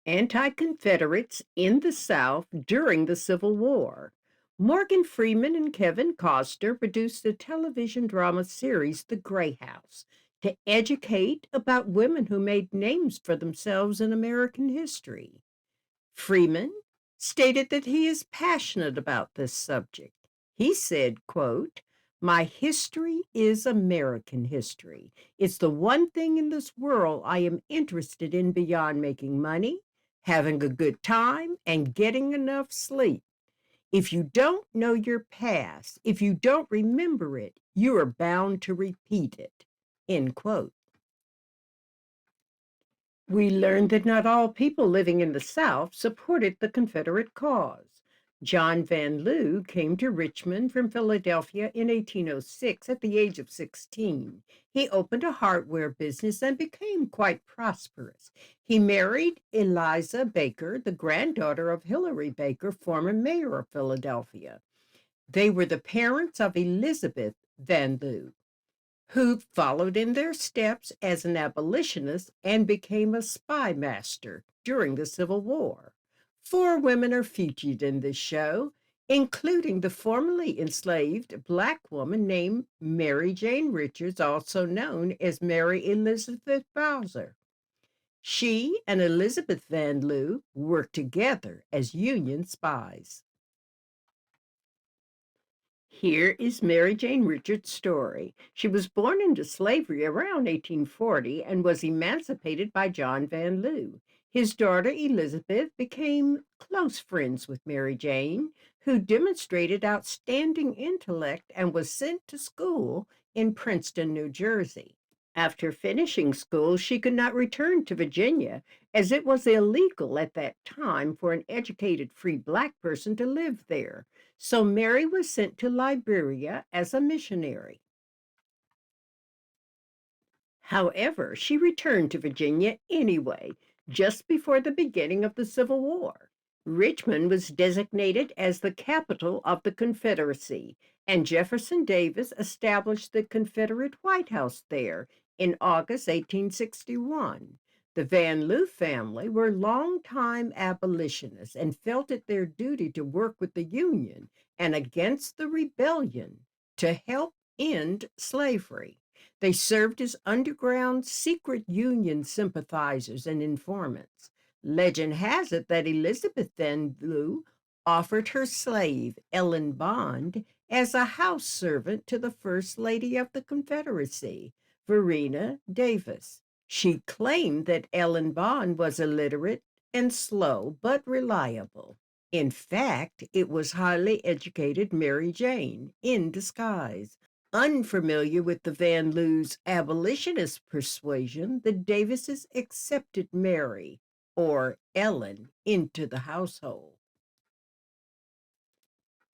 Anti-Confederates in the South during the Civil War. Morgan Freeman and Kevin Costner produced the television drama series The Gray House to educate about women who made names for themselves in American history. Freeman stated that he is passionate about this subject. He said, quote, "My history is American history. It's the one thing in this world I am interested in beyond making money, having a good time, and getting enough sleep. If you don't know your past, if you don't remember it, you are bound to repeat it." End quote. We learned that not all people living in the South supported the Confederate cause. John Van Lew came to Richmond from Philadelphia in 1806 at the age of 16. He opened a hardware business and became quite prosperous. He married Eliza Baker, the granddaughter of Hilary Baker, former mayor of Philadelphia. They were the parents of Elizabeth Van Lew, who followed in their steps as an abolitionist and became a spy master during the Civil War. Four women are featured in this show, including the formerly enslaved Black woman named Mary Jane Richards, also known as Mary Elizabeth Bowser. She and Elizabeth Van Lew worked together as Union spies. Here is Mary Jane Richards' story. She was born into slavery around 1840 and was emancipated by John Van Lew. His daughter Elizabeth became close friends with Mary Jane, who demonstrated outstanding intellect and was sent to school in Princeton, New Jersey. After finishing school, she could not return to Virginia, as it was illegal at that time for an educated free Black person to live there. So Mary was sent to Liberia as a missionary. However, she returned to Virginia anyway, just before the beginning of the Civil War. Richmond was designated as the capital of the Confederacy, and Jefferson Davis established the Confederate White House there in August 1861. The Van Lew family were longtime abolitionists and felt it their duty to work with the Union and against the rebellion to help end slavery. They served as underground secret Union sympathizers and informants. Legend has it that Elizabeth Van Lew offered her slave, Ellen Bond, as a house servant to the First Lady of the Confederacy, Varina Davis. She claimed that Ellen Bond was illiterate and slow, but reliable. In fact, it was highly educated Mary Jane in disguise. Unfamiliar with the Van Lew's abolitionist persuasion, the Davises accepted Mary, or Ellen, into the household.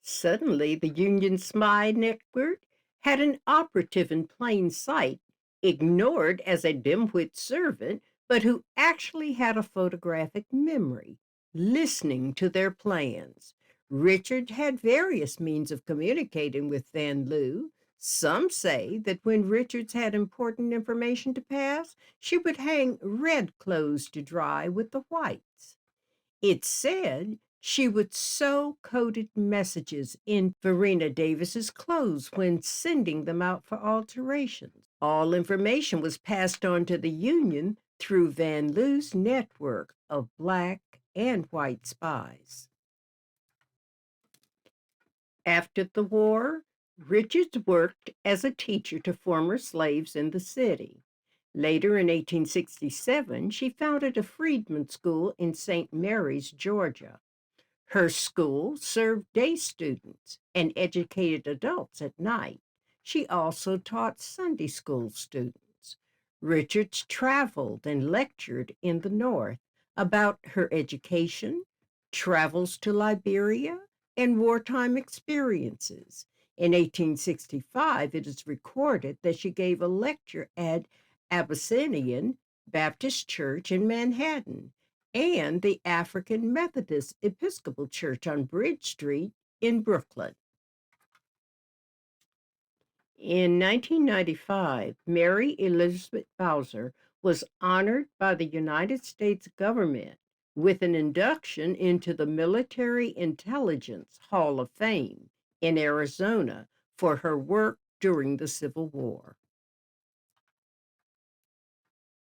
Suddenly, the Union spy network had an operative in plain sight, ignored as a dimwit servant, but who actually had a photographic memory, listening to their plans. Richard had various means of communicating with Van Lew. Some say that when Richards had important information to pass, she would hang red clothes to dry with the whites. It said she would sew coded messages in Varina Davis's clothes when sending them out for alterations. All information was passed on to the Union through Van Lew's network of Black and white spies. After the war, Richards worked as a teacher to former slaves in the city. Later in 1867, she founded a freedmen's school in St. Mary's, Georgia. Her school served day students and educated adults at night. She also taught Sunday school students. Richards traveled and lectured in the North about her education, travels to Liberia, and wartime experiences. In 1865, it is recorded that she gave a lecture at Abyssinian Baptist Church in Manhattan and the African Methodist Episcopal Church on Bridge Street in Brooklyn. In 1995, Mary Elizabeth Bowser was honored by the United States government with an induction into the Military Intelligence Hall of Fame in Arizona for her work during the Civil War.